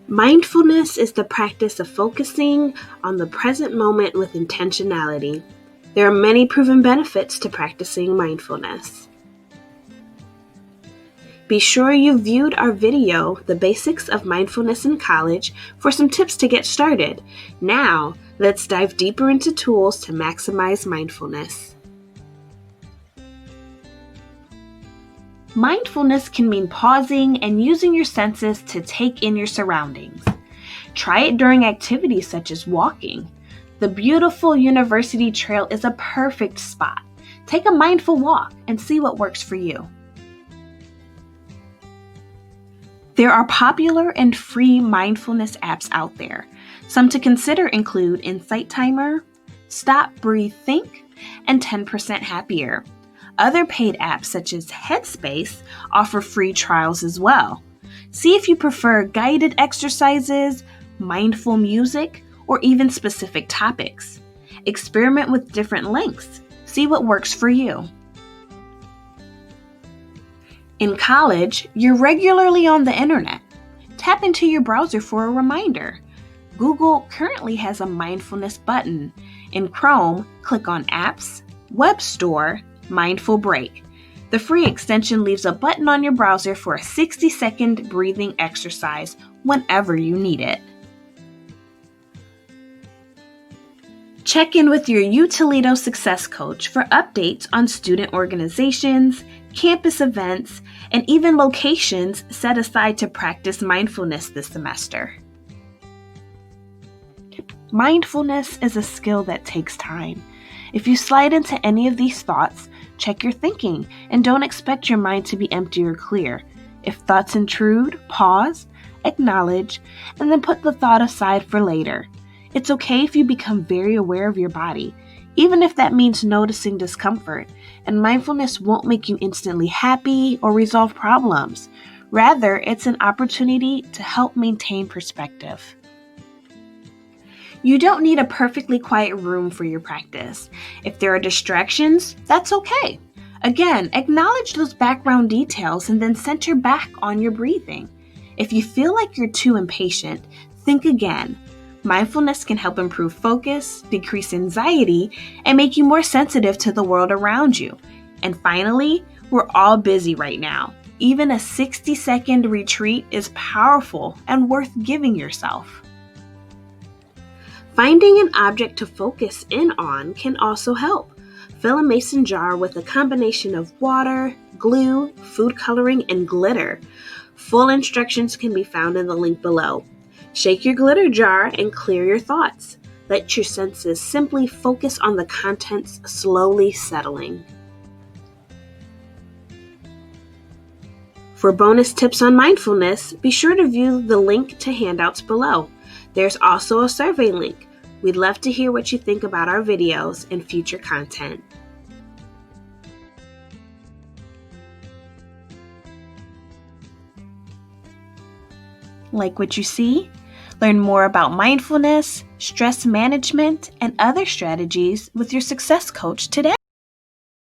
Mindfulness is the practice of focusing on the present moment with intentionality. There are many proven benefits to practicing mindfulness. Be sure you viewed our video, The Basics of Mindfulness in College, for some tips to get started. Now, let's dive deeper into tools to maximize mindfulness. Mindfulness can mean pausing and using your senses to take in your surroundings. Try it during activities such as walking. The beautiful University Trail is a perfect spot. Take a mindful walk and see what works for you. There are popular and free mindfulness apps out there. Some to consider include Insight Timer, Stop, Breathe, Think, and 10% Happier. Other paid apps such as Headspace offer free trials as well. See if you prefer guided exercises, mindful music, or even specific topics. Experiment with different lengths. See what works for you. In college, you're regularly on the internet. Tap into your browser for a reminder. Google currently has a mindfulness button. In Chrome, click on Apps, Web Store, Mindful Break. The free extension leaves a button on your browser for a 60-second breathing exercise whenever you need it. Check in with your UToledo Success Coach for updates on student organizations, campus events, and even locations set aside to practice mindfulness this semester. Mindfulness is a skill that takes time. If you slide into any of these thoughts, check your thinking and don't expect your mind to be empty or clear. If thoughts intrude, pause, acknowledge, and then put the thought aside for later. It's okay if you become very aware of your body, even if that means noticing discomfort, and mindfulness won't make you instantly happy or resolve problems. Rather, it's an opportunity to help maintain perspective. You don't need a perfectly quiet room for your practice. If there are distractions, that's okay. Again, acknowledge those background details and then center back on your breathing. If you feel like you're too impatient, think again. Mindfulness can help improve focus, decrease anxiety, and make you more sensitive to the world around you. And finally, we're all busy right now. Even a 60-second retreat is powerful and worth giving yourself. Finding an object to focus in on can also help. Fill a mason jar with a combination of water, glue, food coloring, and glitter. Full instructions can be found in the link below. Shake your glitter jar and clear your thoughts. Let your senses simply focus on the contents slowly settling. For bonus tips on mindfulness, be sure to view the link to handouts below. There's also a survey link. We'd love to hear what you think about our videos and future content. Like what you see? Learn more about mindfulness, stress management, and other strategies with your success coach today.